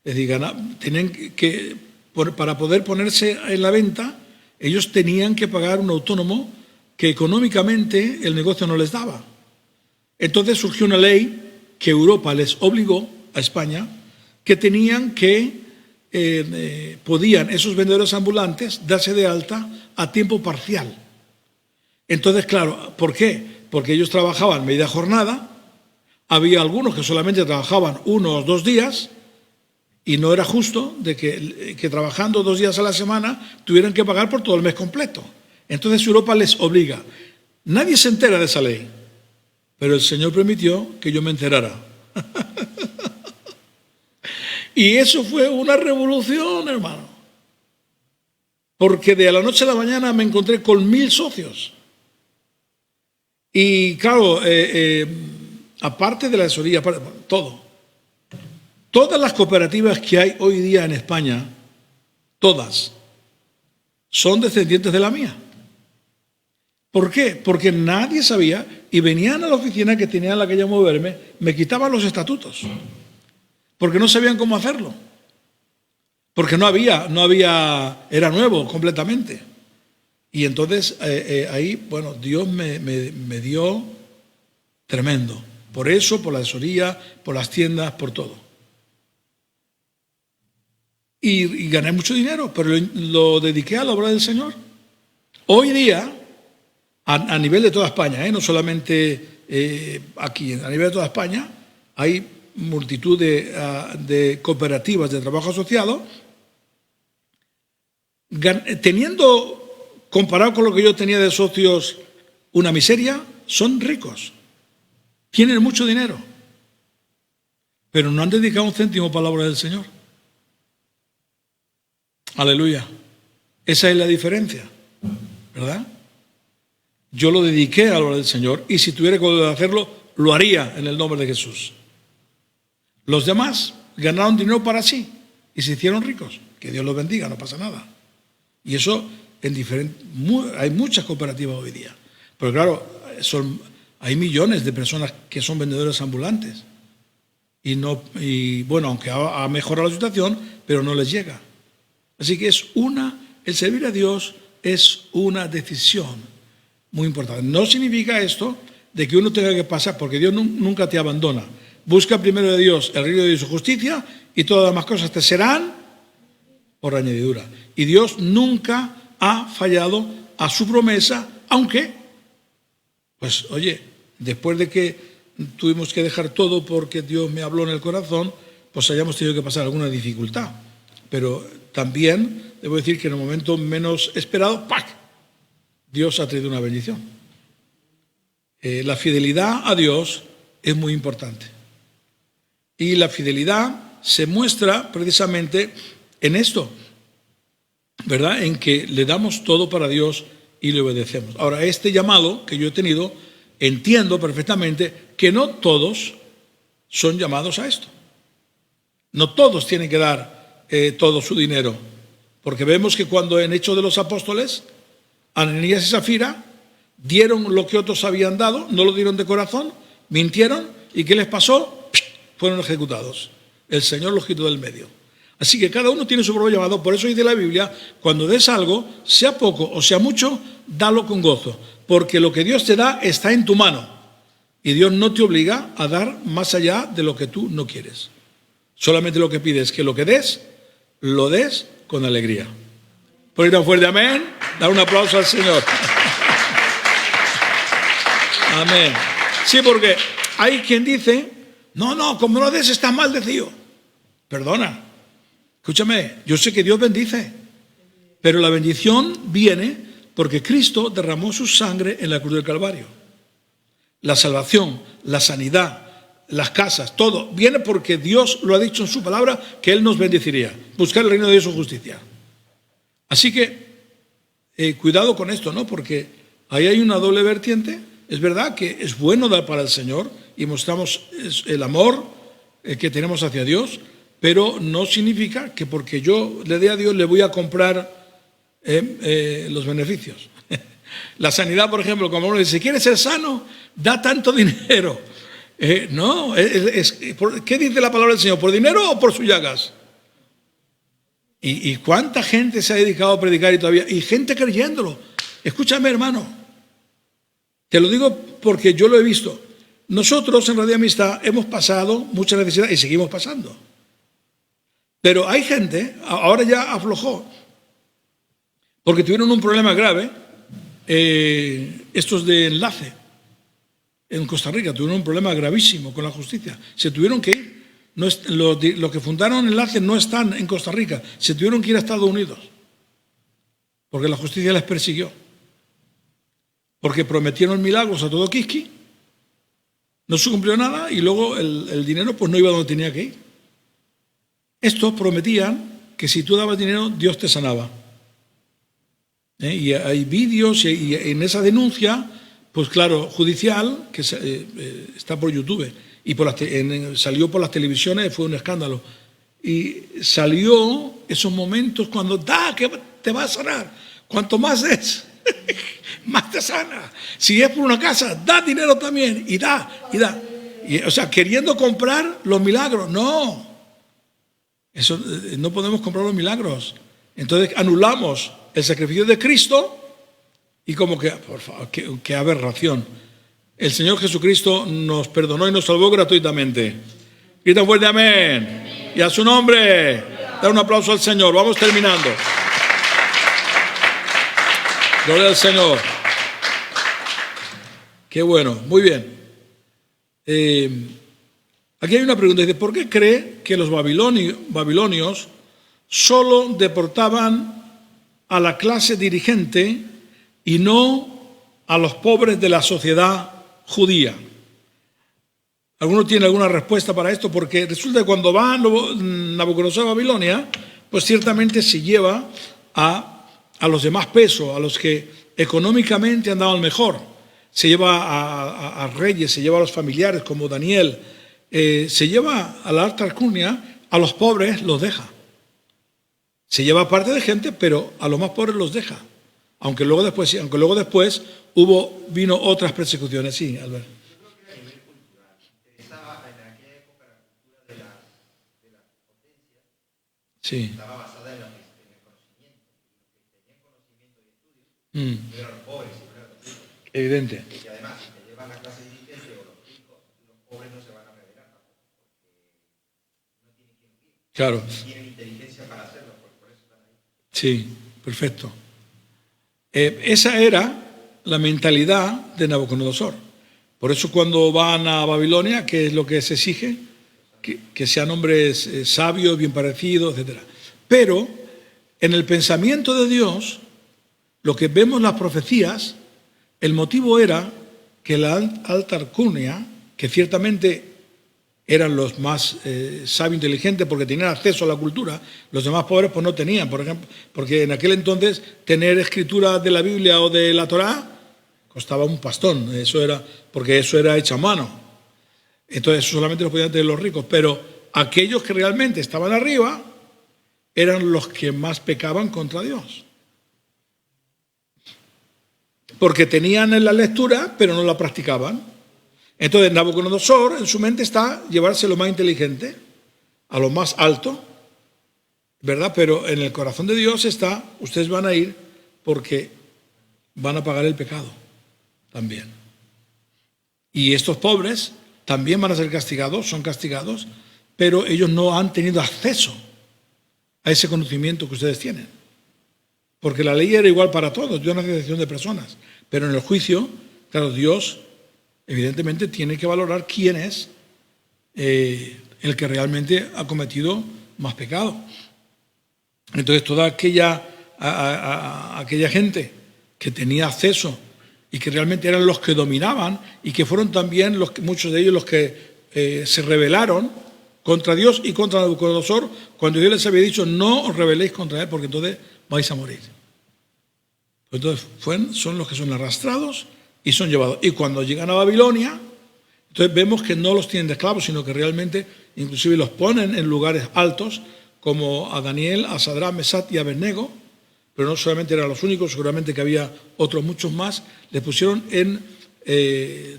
Es decir, tenían que, para poder ponerse en la venta, ellos tenían que pagar un autónomo que económicamente el negocio no les daba. Entonces surgió una ley que Europa les obligó a España que tenían que, podían esos vendedores ambulantes darse de alta a tiempo parcial. Entonces, claro, ¿por qué? Porque ellos trabajaban media jornada, había algunos que solamente trabajaban 1 o 2 días, y no era justo de que trabajando 2 días a la semana tuvieran que pagar por todo el mes completo. Entonces Europa les obliga. Nadie se entera de esa ley, pero el Señor permitió que yo me enterara. Y eso fue una revolución, hermano. Porque de la noche a la mañana me encontré con 1000 socios. Y claro, aparte de la asesoría, todo. Todas las cooperativas que hay hoy día en España, todas, son descendientes de la mía. ¿Por qué? Porque nadie sabía y venían a la oficina que tenían la que yo moverme, me quitaban los estatutos, porque no sabían cómo hacerlo. Porque no había, era nuevo completamente. Y entonces ahí, bueno, Dios me dio tremendo. Por eso, por la asesoría, por las tiendas, por todo. Y gané mucho dinero, pero lo dediqué a la obra del Señor. Hoy día, a nivel de toda España, no solamente aquí, a nivel de toda España, hay multitud de cooperativas de trabajo asociado, teniendo, comparado con lo que yo tenía de socios, una miseria, son ricos, tienen mucho dinero, pero no han dedicado un céntimo para la obra del Señor. Aleluya. Esa es la diferencia, ¿verdad? Yo lo dediqué a la obra del Señor y si tuviera que hacerlo, lo haría en el nombre de Jesús. Los demás ganaron dinero para sí y se hicieron ricos. Que Dios los bendiga, no pasa nada. Y eso hay muchas cooperativas hoy día. Pero claro, hay millones de personas que son vendedores ambulantes. Y bueno, aunque ha mejorado la situación, pero no les llega. Así que el servir a Dios es una decisión muy importante. No significa esto de que uno tenga que pasar, porque Dios nunca te abandona. Busca primero de Dios el reino de Dios y su justicia, y todas las demás cosas te serán por añadidura. Y Dios nunca ha fallado a su promesa, aunque, pues oye, después de que tuvimos que dejar todo porque Dios me habló en el corazón, pues hayamos tenido que pasar alguna dificultad. Pero también debo decir que en el momento menos esperado, ¡pac!, Dios ha traído una bendición. La fidelidad a Dios es muy importante. Y la fidelidad se muestra precisamente en esto, ¿verdad? En que le damos todo para Dios y le obedecemos. Ahora, este llamado que yo he tenido, entiendo perfectamente que no todos son llamados a esto. No todos tienen que dar todo su dinero, porque vemos que cuando en Hechos de los Apóstoles, Ananías y Zafira dieron lo que otros habían dado, no lo dieron de corazón, mintieron, ¿y qué les pasó? Fueron ejecutados. El Señor los quitó del medio. Así que cada uno tiene su propio llamado. Por eso dice la Biblia, cuando des algo, sea poco o sea mucho, dalo con gozo, porque lo que Dios te da está en tu mano, y Dios no te obliga a dar más allá de lo que tú no quieres. Solamente lo que pides es que lo que des, lo des con alegría. Por ahí tan fuerte, amén. Dar un aplauso al Señor. Amén. Sí, porque hay quien dice, no, como no des estás maldecido. Perdona, escúchame, yo sé que Dios bendice, pero la bendición viene porque Cristo derramó su sangre en la cruz del Calvario. La salvación, la sanidad, las casas, todo viene porque Dios lo ha dicho en su palabra que Él nos bendeciría. Buscar el reino de Dios y su justicia. Así que cuidado con esto, ¿no? Porque ahí hay una doble vertiente. Es verdad que es bueno dar para el Señor y mostramos el amor que tenemos hacia Dios, pero no significa que porque yo le dé a Dios le voy a comprar los beneficios. La sanidad, por ejemplo, como uno dice, si quieres ser sano, da tanto dinero. No, ¿qué dice la palabra del Señor? ¿Por dinero o por sus llagas? ¿Y cuánta gente se ha dedicado a predicar y todavía? Y gente creyéndolo. Escúchame, hermano. Te lo digo porque yo lo he visto. Nosotros en Radio Amistad hemos pasado mucha necesidad y seguimos pasando. Pero hay gente, ahora ya aflojó, porque tuvieron un problema grave, estos de Enlace, en Costa Rica, tuvieron un problema gravísimo con la justicia. Se tuvieron que ir. Los que fundaron Enlace no están en Costa Rica, se tuvieron que ir a Estados Unidos, porque la justicia les persiguió. Porque prometieron milagros a todo Quisqui, no se cumplió nada y luego el dinero pues no iba donde tenía que ir. Estos prometían que si tú dabas dinero, Dios te sanaba. Y hay vídeos y en esa denuncia, pues claro, judicial, que está por YouTube, y salió por las televisiones, fue un escándalo. Y salió esos momentos cuando que te va a sanar. Cuanto más es, más te sana. Si es por una casa, da dinero también, y da. O sea, queriendo comprar los milagros. No. Eso, no podemos comprar los milagros. Entonces anulamos el sacrificio de Cristo y como que, por favor, qué aberración. El Señor Jesucristo nos perdonó y nos salvó gratuitamente. Grita fuerte amén. Y a su nombre, da un aplauso al Señor. Vamos terminando. Gloria al Señor. Qué bueno, muy bien. Aquí hay una pregunta. Dice, ¿por qué cree que los babilonios solo deportaban a la clase dirigente y no a los pobres de la sociedad judía? ¿Alguno tiene alguna respuesta para esto? Porque resulta que cuando va Nabucodonosor a Babilonia, pues ciertamente se lleva a los de más peso, a los que económicamente andaban mejor. Se lleva a reyes, se lleva a los familiares como Daniel, se lleva a la alta alcurnia, a los pobres los deja. Se lleva a parte de gente, pero a los más pobres los deja. Aunque luego después vino otras persecuciones. Sí, Albert. Sí. Estaba basada en el conocimiento. Los que tenían conocimiento y estudios eran pobres. Evidente. Y además, si te llevan a clase dirigente o los ricos, los pobres no se van a revelar tampoco, porque no tienen quien ir. Claro. No tienen inteligencia para hacerlo, por eso están ahí. Sí, perfecto. Esa era la mentalidad de Nabucodonosor. Por eso cuando van a Babilonia, ¿qué es lo que se exige? Que sean hombres sabios, bien parecidos, etc. Pero en el pensamiento de Dios, lo que vemos en las profecías, el motivo era que la alta alcurnia, que ciertamente eran los más sabios e inteligentes porque tenían acceso a la cultura, los demás pobres pues no tenían, por ejemplo, porque en aquel entonces tener escritura de la Biblia o de la Torá costaba un pastón, porque eso era hecho a mano. Entonces eso solamente lo podían tener los ricos, pero aquellos que realmente estaban arriba eran los que más pecaban contra Dios. Porque tenían la lectura, pero no la practicaban. Entonces Nabucodonosor en su mente está llevarse lo más inteligente, a lo más alto, ¿verdad? Pero en el corazón de Dios está, ustedes van a ir porque van a pagar el pecado también. Y estos pobres también van a ser castigados, son castigados, pero ellos no han tenido acceso a ese conocimiento que ustedes tienen. Porque la ley era igual para todos, dio una excepción de personas. Pero en el juicio, claro, Dios evidentemente tiene que valorar quién es el que realmente ha cometido más pecado. Entonces toda aquella gente que tenía acceso y que realmente eran los que dominaban y que fueron también muchos de ellos los que se rebelaron contra Dios y contra Nabucodonosor cuando Dios les había dicho no os rebeléis contra él porque entonces vais a morir. Entonces son los que son arrastrados y son llevados. Y cuando llegan a Babilonia, entonces vemos que no los tienen de esclavos, sino que realmente inclusive los ponen en lugares altos, como a Daniel, a Sadrach, Mesach y Abednego, pero no solamente eran los únicos, seguramente que había otros muchos más, les pusieron en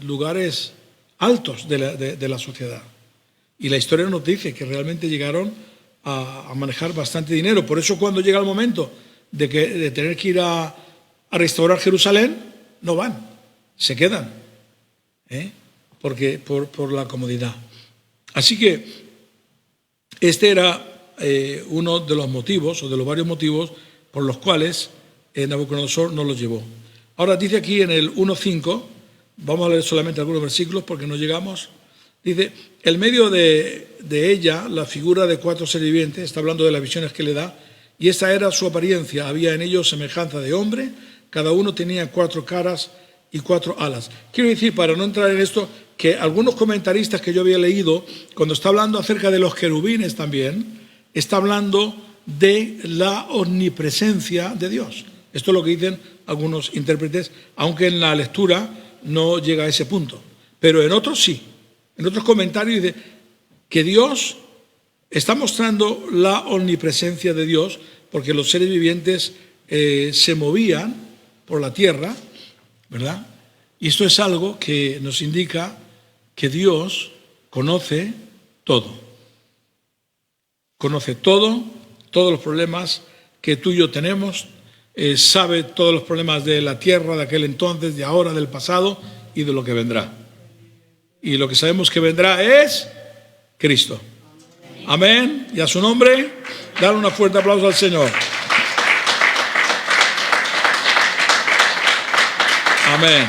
lugares altos de la sociedad. Y la historia nos dice que realmente llegaron a manejar bastante dinero. Por eso cuando llega el momento de tener que ir a restaurar Jerusalén, no van, se quedan, porque por la comodidad. Así que este era uno de los motivos, o de los varios motivos, por los cuales Nabucodonosor no los llevó. Ahora dice aquí en el 1.5, vamos a leer solamente algunos versículos porque no llegamos. Dice, en medio de ella, la figura de 4 seres vivientes, está hablando de las visiones que le da, y esta era su apariencia, había en ellos semejanza de hombre, cada uno tenía 4 caras y 4 alas. Quiero decir, para no entrar en esto, que algunos comentaristas que yo había leído, cuando está hablando acerca de los querubines también, está hablando de la omnipresencia de Dios. Esto es lo que dicen algunos intérpretes, aunque en la lectura no llega a ese punto. Pero en otros sí. En otros comentarios dice que Dios está mostrando la omnipresencia de Dios porque los seres vivientes se movían por la tierra, ¿verdad? Y esto es algo que nos indica que Dios conoce todo. Conoce todo, todos los problemas que tú y yo tenemos, sabe todos los problemas de la tierra, de aquel entonces, de ahora, del pasado y de lo que vendrá. Y lo que sabemos que vendrá es Cristo. Amén. Y a su nombre, dar un fuerte aplauso al Señor. Amén.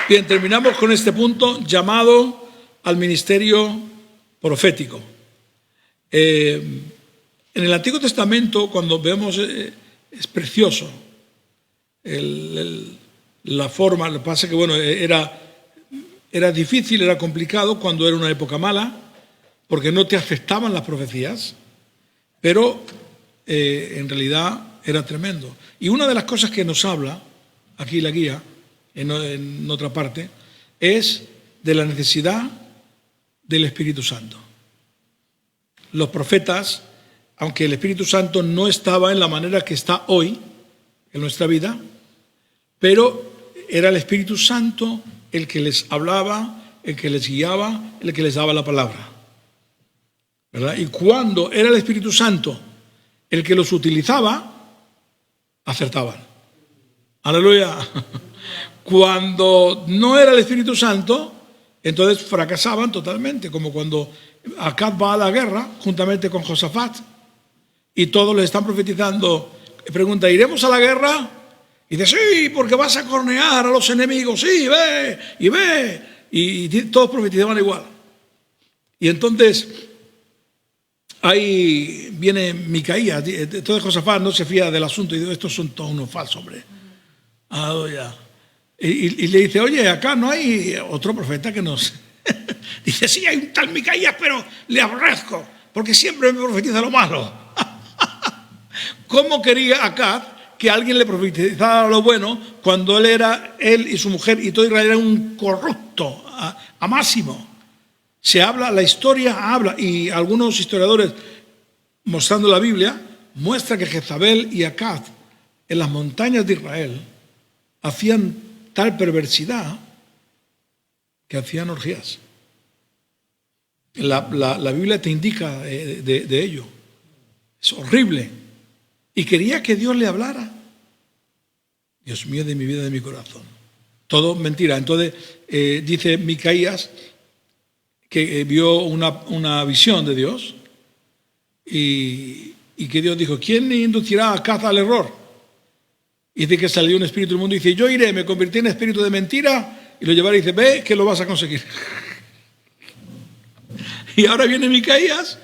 Bien, terminamos con este punto llamado al ministerio profético. En el Antiguo Testamento, cuando vemos, es precioso la forma. Lo que pasa es que, bueno, era difícil, era complicado cuando era una época mala, porque no te afectaban las profecías, pero en realidad era tremendo. Y una de las cosas que nos habla, aquí la guía, en otra parte, es de la necesidad del Espíritu Santo. Los profetas, aunque el Espíritu Santo no estaba en la manera que está hoy en nuestra vida, pero era el Espíritu Santo el que les hablaba, el que les guiaba, el que les daba la palabra, ¿verdad? Y cuando era el Espíritu Santo el que los utilizaba, acertaban. Aleluya. Cuando no era el Espíritu Santo, entonces fracasaban totalmente, como cuando Acab va a la guerra juntamente con Josafat y todos le están profetizando. Pregunta, ¿iremos a la guerra? Y dice, sí, porque vas a cornear a los enemigos, sí, ve, y ve. Y todos profetizaban igual. Y entonces, ahí viene Micaías, entonces Josafat no se fía del asunto y dice, estos son todos unos falsos, hombre. Aleluya. Y le dice, oye, acá no hay otro profeta que nos... Dice, sí, hay un tal Micaías, pero le aborrezco, porque siempre me profetiza lo malo. ¿Cómo quería Acab que alguien le profetizara lo bueno cuando él y su mujer y todo Israel era un corrupto a máximo? Se habla, la historia habla, y algunos historiadores, mostrando la Biblia, muestra que Jezabel y Acab en las montañas de Israel hacían tal perversidad que hacían orgías. La Biblia te indica de ello. Es horrible. Y quería que Dios le hablara. Dios mío, de mi vida, de mi corazón. Todo mentira. Entonces dice Micaías que vio una visión de Dios y que Dios dijo, ¿quién inducirá a Acaz al error? Y dice que salió un espíritu del mundo y dice, yo iré, me convertí en espíritu de mentira y lo llevaré y dice, ve que lo vas a conseguir. Y ahora viene Micaías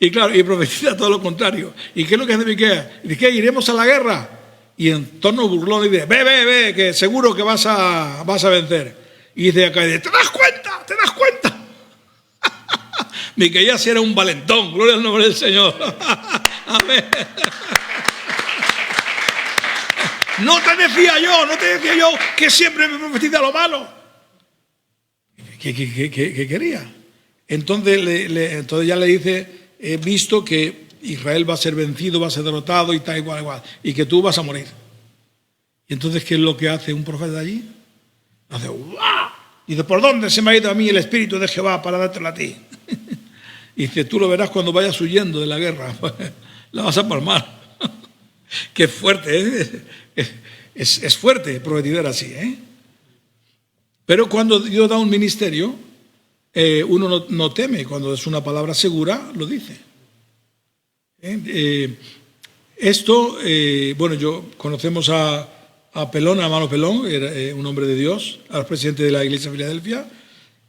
y claro, y profetiza todo lo contrario. ¿Y qué es lo que hace Micaías? Y dice, ¿qué? ¿Iremos a la guerra? Y en tono burlón dice, ve, que seguro que vas a vencer. Y dice acá, ¿te das cuenta? ¿Te das cuenta? Micaías era un valentón, gloria al nombre del Señor. Amén. No te decía yo que siempre me profetiza lo malo. ¿Qué quería? Entonces ya le dice, he visto que Israel va a ser vencido, va a ser derrotado y tal, igual, y que tú vas a morir. Y entonces, ¿qué es lo que hace un profeta allí? Hace, ¡guau! Y dice, ¿por dónde se me ha ido a mí el Espíritu de Jehová para dártelo a ti? Y dice, tú lo verás cuando vayas huyendo de la guerra. La vas a palmar. Qué fuerte, ¿eh? Es fuerte profetizar así, ¿eh? Pero cuando Dios da un ministerio, uno no teme. Cuando es una palabra segura, lo dice. Bueno, conocemos a Pelón, a hermano Pelón, era un hombre de Dios, al presidente de la iglesia de Filadelfia,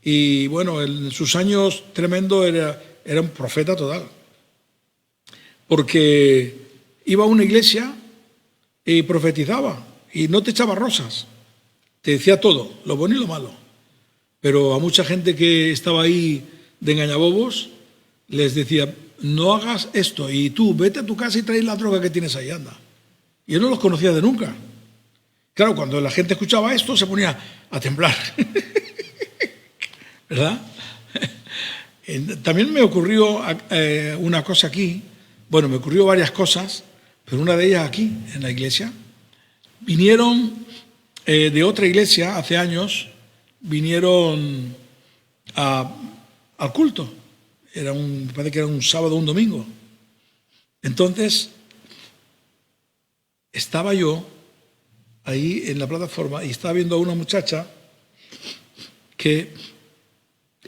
y bueno, en sus años tremendo era un profeta total, porque iba a una iglesia y profetizaba, y no te echaba rosas, te decía todo, lo bueno y lo malo, pero a mucha gente que estaba ahí de engañabobos, les decía, no hagas esto, y tú vete a tu casa y traes la droga que tienes ahí, anda. Y yo no los conocía de nunca. Claro, cuando la gente escuchaba esto se ponía a temblar. ¿Verdad? También me ocurrió una cosa aquí. Bueno, me ocurrió varias cosas, pero una de ellas aquí, en la iglesia. Vinieron de otra iglesia hace años, vinieron al culto. Me parece que era un sábado o un domingo. Entonces, estaba yo ahí en la plataforma y estaba viendo a una muchacha que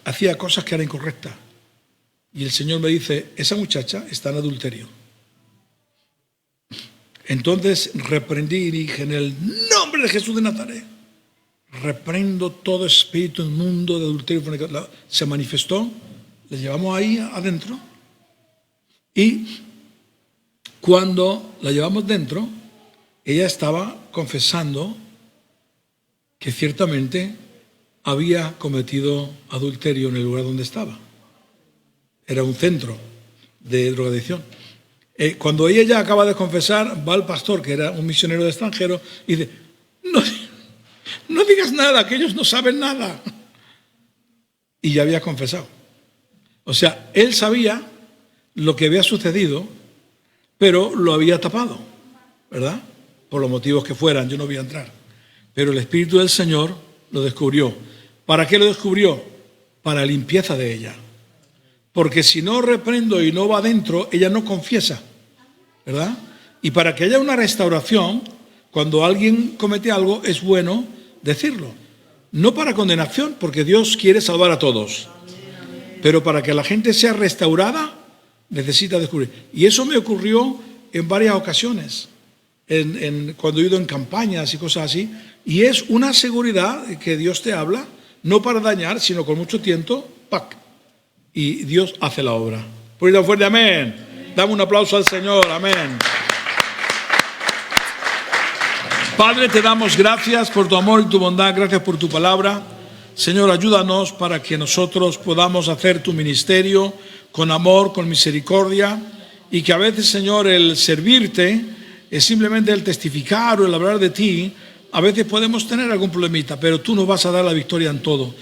hacía cosas que eran incorrectas. Y el Señor me dice, esa muchacha está en adulterio. Entonces reprendí y dije, en el nombre de Jesús de Nazaret, reprendo todo espíritu inmundo de adulterio. Se manifestó, le llevamos ahí adentro y cuando la llevamos dentro, ella estaba confesando que ciertamente había cometido adulterio en el lugar donde estaba. Era un centro de drogadicción. Cuando ella ya acaba de confesar, va el pastor, que era un misionero de extranjero, y dice, no digas nada, que ellos no saben nada. Y ya había confesado. O sea, él sabía lo que había sucedido, pero lo había tapado, ¿verdad? Por los motivos que fueran, yo no voy a entrar. Pero el Espíritu del Señor lo descubrió. ¿Para qué lo descubrió? Para limpieza de ella. Porque si no reprendo y no va adentro, ella no confiesa, ¿verdad? Y para que haya una restauración, cuando alguien comete algo, es bueno decirlo. No para condenación, porque Dios quiere salvar a todos. Pero para que la gente sea restaurada, necesita descubrir. Y eso me ocurrió en varias ocasiones, cuando he ido en campañas y cosas así. Y es una seguridad que Dios te habla, no para dañar, sino con mucho tiempo, ¡pac! Y Dios hace la obra. Por ir fuerte, amén. Dame un aplauso al Señor, amén. Padre, te damos gracias por tu amor y tu bondad, gracias por tu palabra. Señor, ayúdanos para que nosotros podamos hacer tu ministerio con amor, con misericordia, y que a veces, Señor, el servirte es simplemente el testificar o el hablar de ti. A veces podemos tener algún problemita, pero tú nos vas a dar la victoria en todo.